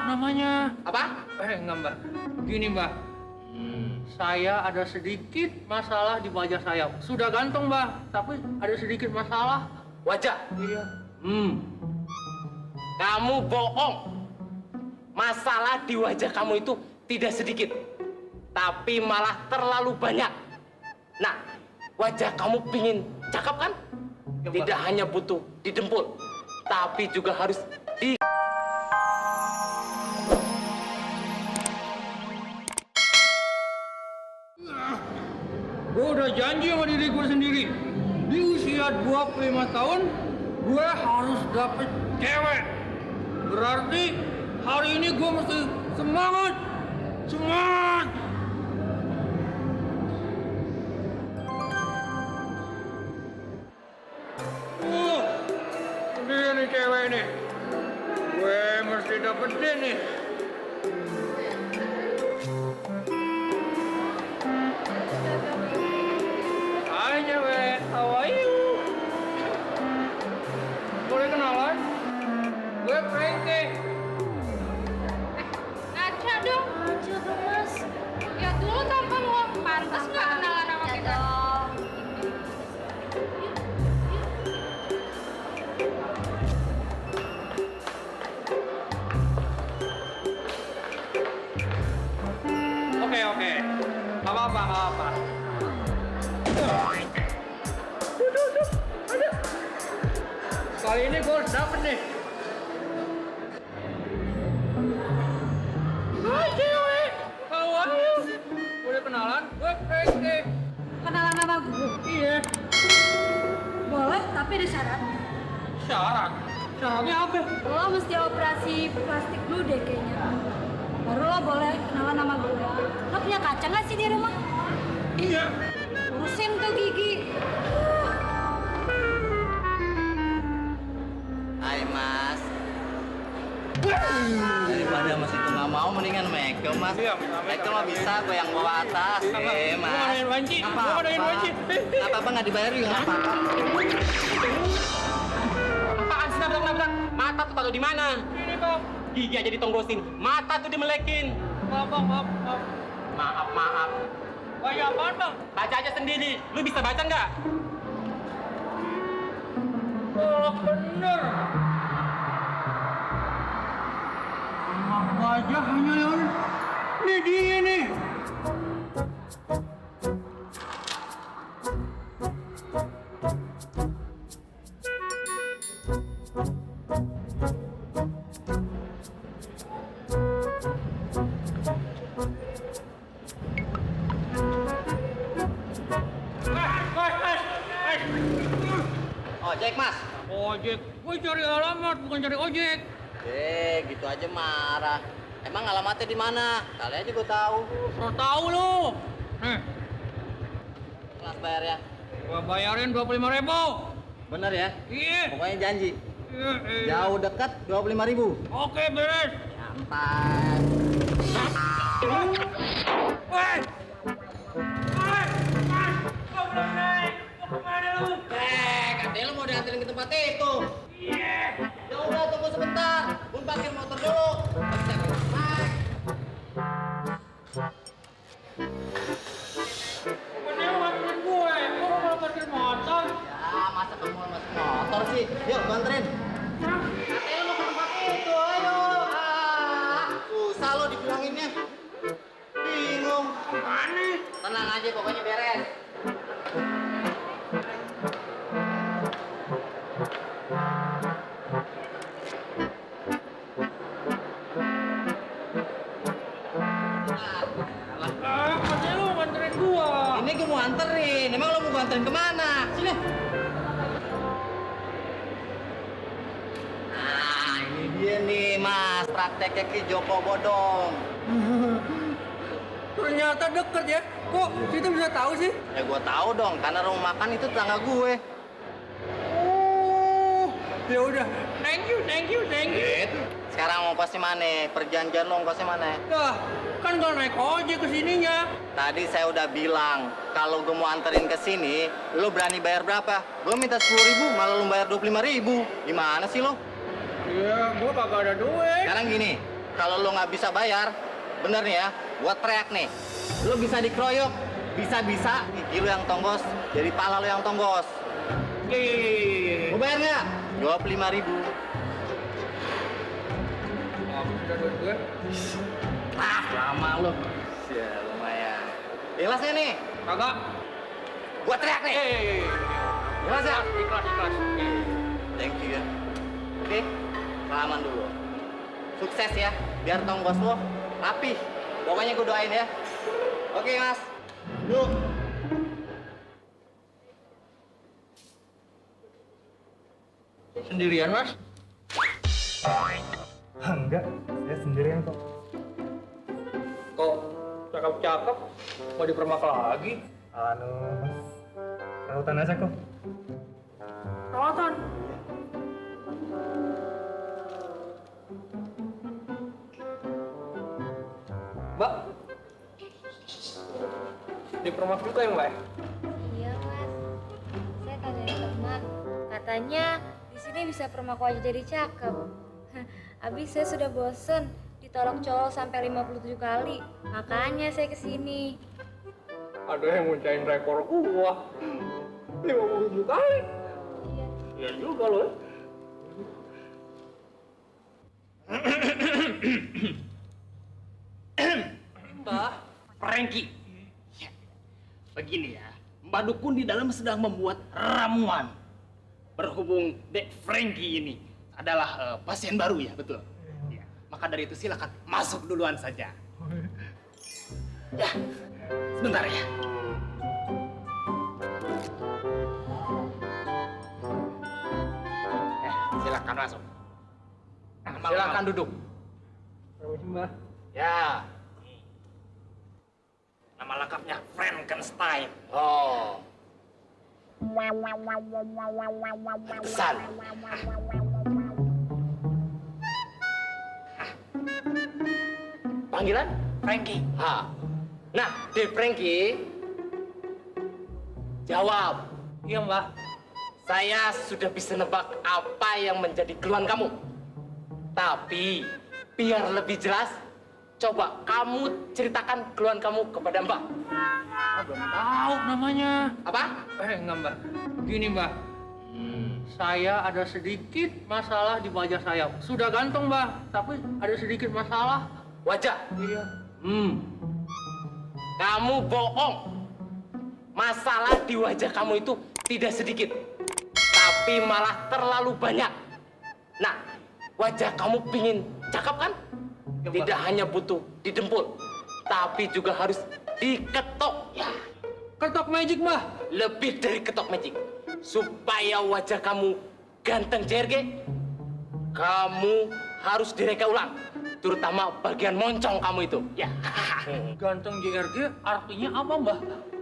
namanya. Apa? Enggak mbak. Gini mbak. Saya ada sedikit masalah di wajah saya. Sudah ganteng mbak, tapi ada sedikit masalah. Wajah? Iya. Kamu bohong. Masalah di wajah kamu itu tidak sedikit, tapi malah terlalu banyak. Nah, wajah kamu pingin cakep kan? Ya, Mbak. Tidak hanya butuh didempul, tapi juga harus di... Gue udah janji sama diri gue sendiri. Di usia 25 tahun, gue harus dapet cewek. Berarti hari ini gue mesti semangat. Semangat! Dia nih cewek nih. Gue mesti dapetin nih. Hai cewek, how are you? Boleh kenalan? Gue Frankie. Ngaca dong. Ngaca dong, Mas. Ya dulu tampang lo. Pantas nggak kenalan sama kita? Dong. Oke. Gak apa-apa. Kali ini gue harus dapet nih. Hai cewek, how are you? Boleh kenalan? Gue Frankie. Kenalan sama gue? Iya. Boleh, tapi ada syarat. Syarat? Syaratnya apa? Lo mesti operasi plastik dulu deh kayaknya. Baru lo boleh kenalan sama gue. Lo punya kaca nggak sih di rumah? Iya. Urusin tuh gigi. Hai Mas. Daripada Mas itu nggak mau, mendingan Mekel Mas. Iya, Mekel mah bisa, gue yang bawa atas. Mas. Mas. Gua ngadain wanci. Nggak Gua ngadain apa-apa. wanci. Nggak apa-apa, nggak dibayar juga nggak apa-apa. Apaan sih nabrak-nabrak? Mata tuh taruh di mana? Ini bang. Gigi aja ditonggosin, mata tuh dimelekin. Maaf bang, maaf. Maaf. Banyak apaan bang? Baca aja sendiri. Lu bisa baca nggak? Oh bener. Wajah hanya yang ini dia nih. Ojek Mas. Ojek, gue cari alamat bukan cari ojek. Gitu aja marah. Emang alamatnya di mana? Kali aja gue tahu. Udah tahu lu. Nih, Mas bayar ya. gua bayarin 25.000. Bener ya? Iya. Pokoknya janji. Iya. Jauh dekat 25.000. Oke, beres. Santai. Woi. Mas, kau belum naik. Mau kemana lu? Katanya lu mau dianterin ke tempat itu. Iya. Ya udah tunggu sebentar. Gue parkir motor dulu. Bisa naik. Bukannya lu nganterin gue, kok lu malah parkir motor? Ya masa kamu mau masuk motor sih? Yuk gue anterin. Katanya lu mau ke tempat itu, ayo. Susah lo dibilanginnya. Bingung. Aneh. Tenang aja pokoknya beres. Katanya lu nganterin gua. Ini gue mau anterin. Emang lo mau gue anterin kemana? Sini. Nah, ini dia nih mas, prakteknya Ki Joko Bodong. Ternyata deket ya. Kok situ bisa tahu sih? Ya gue tahu dong, karena rumah makan itu tetangga gue. Oh, ya udah. Thank you. Sekarang mau pasti mana? Perjanjian lo pasti mana? Dah, kan gak naik ojek ke sininya. Tadi saya udah bilang, kalau gue mau anterin ke sini, lo berani bayar berapa? Gue minta 10.000, malah lo bayar 25.000. Gimana sih lo? Iya, gua kagak ada duit. Sekarang gini, kalau lo nggak bisa bayar, bener nih ya, gua teriak nih. Lo bisa dikeroyok, bisa-bisa gigi lo yang tonggos, jadi pala lo yang tonggos. Mau bayar nggak? 25.000. Udah duit gue. Lama lo. Ya lumayan. Ikhlas nggak nih? Kagak. Gua teriak nih. Ikhlas ya? Ikhlas. Thank you ya. Oke, salaman dulu. Sukses ya, biar tonggos lo rapi. Pokoknya gue doain ya. Oke mas. Yuk. Sendirian, Mas? Enggak, saya sendirian kok. Kok cakep-cakep mau dipermak lagi? Anu, mas, perawatan aja kok. Perawatan? Mbak, dipermak juga ya, Mbak? Iya mas, saya tanya teman, katanya di sini bisa permak wajah jadi cakep. Abis saya sudah bosen ditolak cowok sampai 57 kali, makanya saya kesini. Ada yang muncahin rekor gua 57 kali. Iya. Iya juga loh. Mbak Frankie. Begini ya, Mbak Dukun di dalam sedang membuat ramuan. Berhubung Dek Frankie ini adalah pasien baru ya, betul? Ya. Maka dari itu silakan masuk duluan saja. Ya, sebentar ya. Silakan masuk. Silakan duduk. Permisi, Mbak. Ya. Nama lengkapnya Frankenstein. Oh. Pantesan. Panggilan Frankie. Ha. Nah, Dek Frankie, jawab. Iya, Mbak. Saya sudah bisa nebak apa yang menjadi keluhan kamu. Tapi, biar lebih jelas, coba kamu ceritakan keluhan kamu kepada Mbak. Belum tahu namanya. Apa? Enggak, Mbak. Begini, Mbak. Saya ada sedikit masalah di wajah saya. Sudah ganteng, Mbak, tapi ada sedikit masalah. Wajah. Iya. Kamu bohong. Masalah di wajah kamu itu tidak sedikit, tapi malah terlalu banyak. Nah, wajah kamu pingin cakep kan? Ya, Mbak. Tidak hanya butuh didempul, tapi juga harus diketok. Ya, Ketok magic, Mbak. lebih dari ketok magic. Supaya wajah kamu ganteng JRG, kamu harus direka ulang. Terutama bagian moncong kamu itu. Ya. Ganteng JRG artinya apa, Mbak?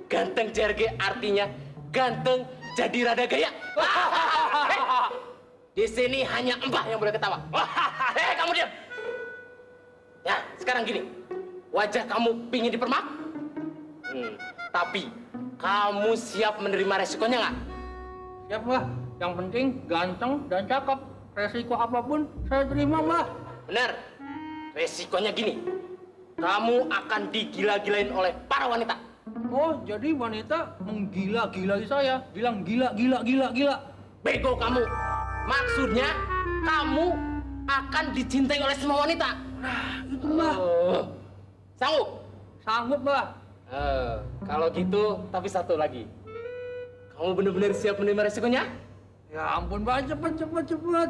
Ganteng JRG artinya ganteng jadi rada gaya. Di sini hanya Mbah yang boleh ketawa. Kamu diam. Ya, sekarang gini. Wajah kamu pingin dipermak? Tapi kamu siap menerima resikonya nggak? Siap, Mbak. Yang penting ganteng dan cakep. Resiko apapun saya terima, Mbak. Benar. Resikonya gini. Kamu akan digila-gilain oleh para wanita. Oh, jadi wanita menggila-gilai saya. Bilang gila, gila, gila, gila. Bego kamu. Maksudnya kamu akan dicintai oleh semua wanita. Itu, Mbak. Sanggup? Sanggup, Mbak. Kalau gitu, tapi satu lagi. Kamu benar-benar siap menerima resikonya? Ya ampun, Mbak. Cepet.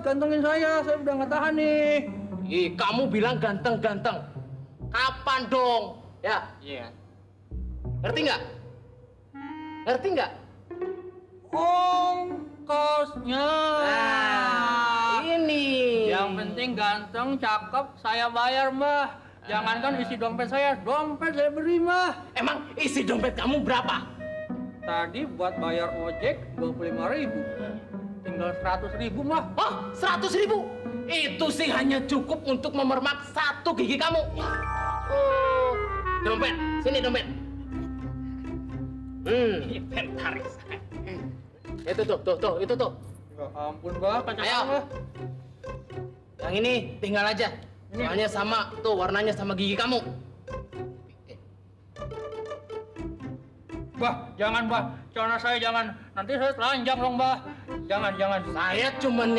Gantengin saya udah nggak tahan nih. Ih, kamu bilang ganteng-ganteng. Kapan dong? Ya. Iya. Ngerti nggak? Ngerti nggak? Ongkosnya. Ini. Yang penting ganteng, cakep, saya bayar, Mbak. Jangankan isi dompet saya beri, Mbak. Emang isi dompet kamu berapa? Tadi buat bayar ojek 25.000. Tinggal 100.000, Mbak. Oh, 100.000? Itu sih hanya cukup untuk memermak satu gigi kamu. Oh, dompet. Sini dompet. Inventaris. Itu tuh, itu tuh. Ya ampun, Mbak. Ayo. Yang ini tinggal aja. Soalnya sama tuh warnanya sama gigi kamu. Bah, jangan bah, celana saya jangan. Nanti saya telanjang dong bah. Jangan. Saya cuman